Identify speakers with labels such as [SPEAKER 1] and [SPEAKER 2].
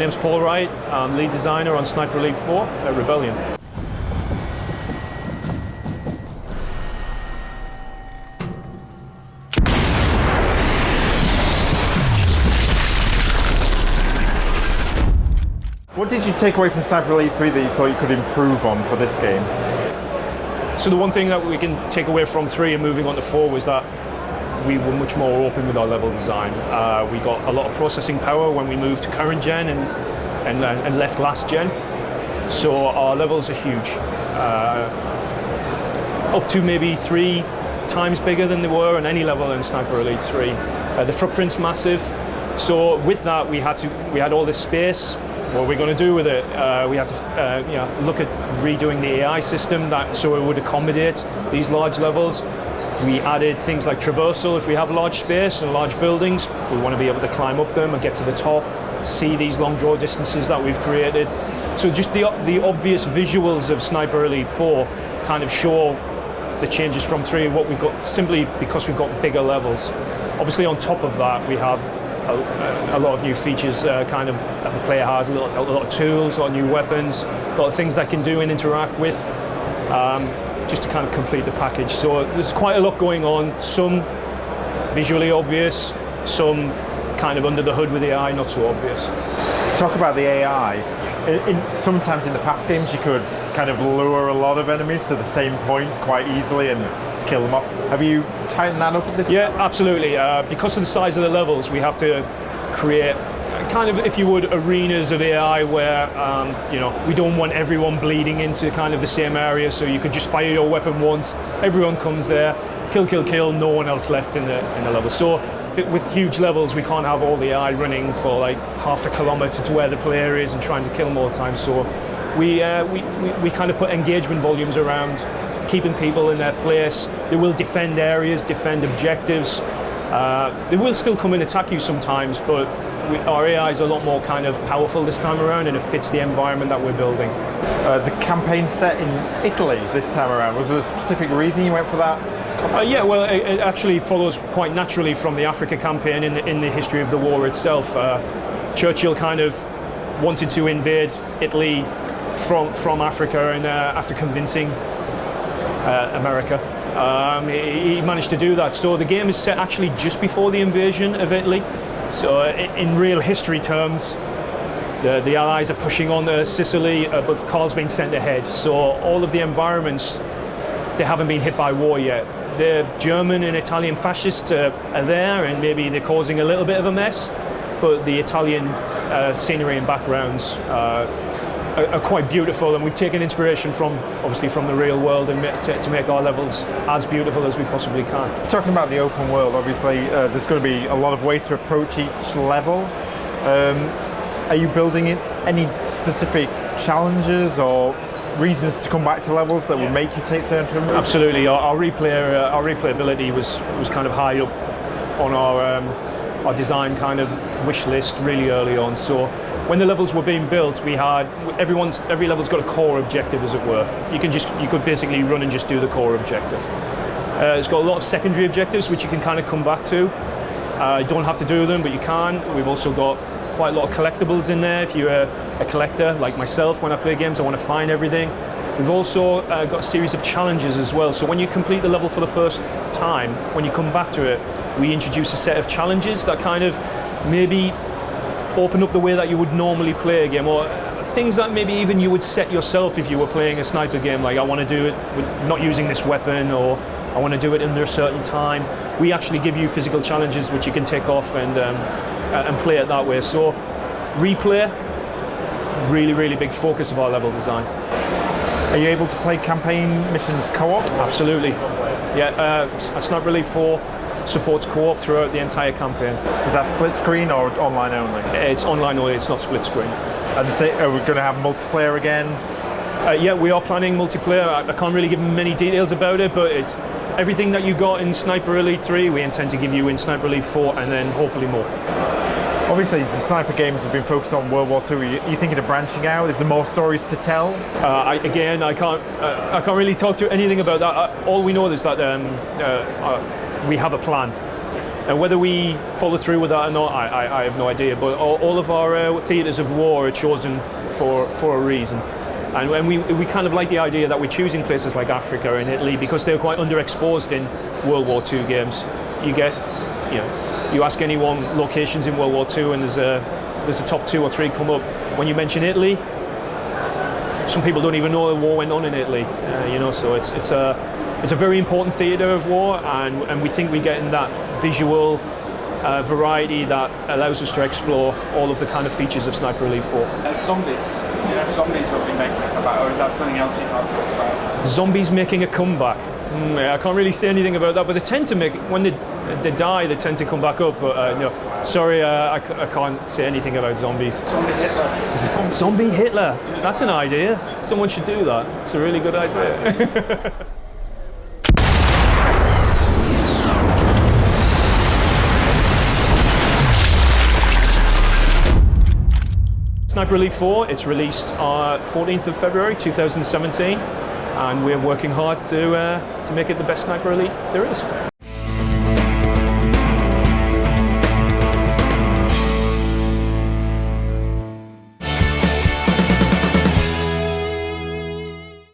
[SPEAKER 1] name's Paul Wright. I'm lead designer on Sniper Elite 4 at Rebellion.
[SPEAKER 2] What did you take away from Sniper Elite 3 that you thought you could improve on for this game?
[SPEAKER 1] So the one thing that we can take away from 3 and moving on to 4 was that we were much more open with our level design. We got a lot of processing power when we moved to current gen and left last gen. So our levels are huge. Up to maybe 3 times bigger than they were on any level in Sniper Elite 3. The footprint's massive. So with that, we had all this space. What we're going to do with it, we had to look at redoing the AI system so it would accommodate these large levels. We added things like traversal. If we have large space and large buildings, we want to be able to climb up them and get to the top, see these long draw distances that we've created. So just the obvious visuals of Sniper Elite 4 kind of show the changes from 3 and what we've got, simply because we've got bigger levels. Obviously on top of that, we have a lot of new features that the player has, a lot of tools, a lot of new weapons, a lot of things they can do and interact with, just to kind of complete the package. So there's quite a lot going on, some visually obvious, some kind of under the hood with AI, not so obvious.
[SPEAKER 2] Talk about the AI. Sometimes in the past games you could kind of lure a lot of enemies to the same point quite easily and kill them off. Have you tightened that up to this?
[SPEAKER 1] Yeah, absolutely. Because of the size of the levels, we have to create kind of, if you would, arenas of AI where we don't want everyone bleeding into kind of the same area. So you could just fire your weapon once, everyone comes there, kill, kill, kill, no one else left in the level. So with huge levels, we can't have all the AI running for like half a kilometer to where the player is and trying to kill them all the time. So we kind of put engagement volumes around keeping people in their place. They will defend areas, defend objectives. They will still come and attack you sometimes, but our AI is a lot more kind of powerful this time around, and it fits the environment that we're building.
[SPEAKER 2] The campaign set in Italy this time around, was there a specific reason you went for that?
[SPEAKER 1] Yeah, well, it actually follows quite naturally from the Africa campaign in the history of the war itself. Churchill kind of wanted to invade Italy from Africa, and after convincing America, he managed to do that. So the game is set actually just before the invasion of Italy. So in real history terms, the Allies are pushing on Sicily, but Karl's been sent ahead. So all of the environments, they haven't been hit by war yet. The German and Italian fascists are there, and maybe they're causing a little bit of a mess, but the Italian scenery and backgrounds are quite beautiful, and we've taken inspiration obviously from the real world and to make our levels as beautiful as we possibly can.
[SPEAKER 2] Talking about the open world, obviously there's going to be a lot of ways to approach each level. Are you building in any specific challenges or reasons to come back to levels that will make you take certain routes?
[SPEAKER 1] Absolutely. Our replayability was kind of high up on our design kind of wish list really early on. So when the levels were being built, we had every level's got a core objective, as it were. You could basically run and just do the core objective. It's got a lot of secondary objectives which you can kind of come back to. You don't have to do them, but you can. We've also got quite a lot of collectibles in there. If you're a collector like myself, when I play games, I want to find everything. We've also got a series of challenges as well. So when you complete the level for the first time, when you come back to it, we introduce a set of challenges that kind of maybe open up the way that you would normally play a game, or things that maybe even you would set yourself if you were playing a sniper game, like I want to do it with not using this weapon, or I want to do it under a certain time. We actually give you physical challenges which you can take off and play it that way. So replay, really, really big focus of our level design.
[SPEAKER 2] Are you able to play campaign missions co-op?
[SPEAKER 1] Absolutely. Yeah, Sniper Elite 4 supports co-op throughout the entire campaign.
[SPEAKER 2] Is that split screen or online only?
[SPEAKER 1] It's online only, it's not split screen.
[SPEAKER 2] And are we going to have multiplayer again?
[SPEAKER 1] Yeah, we are planning multiplayer. I can't really give many details about it, but it's everything that you got in Sniper Elite 3, we intend to give you in Sniper Elite 4, and then hopefully more.
[SPEAKER 2] Obviously, the sniper games have been focused on World War II. Are you thinking of branching out? Is there more stories to tell?
[SPEAKER 1] I can't really talk to anything about that. All we know is that we have a plan. And whether we follow through with that or not, I have no idea. But all of our theatres of war are chosen for a reason. And we kind of like the idea that we're choosing places like Africa and Italy because they're quite underexposed in World War II games. You ask anyone locations in World War II, and there's a top 2 or 3 come up. When you mention Italy, some people don't even know the war went on in Italy. So it's a very important theatre of war, and we think we're getting that visual variety that allows us to explore all of the kind of features of Sniper Elite 4.
[SPEAKER 3] Zombies. Do you know if zombies will be making a comeback, or is that something else you can't talk about?
[SPEAKER 1] Zombies making a comeback. I can't really say anything about that, but they tend to when they die, they tend to come back up. But no, sorry, I can't say anything about zombies.
[SPEAKER 3] Zombie Hitler.
[SPEAKER 1] Zombie Hitler. That's an idea. Someone should do that. It's a really good idea. Sniper Elite 4, it's released 14th of February 2017, and we're working hard to make it the best Sniper Elite there is.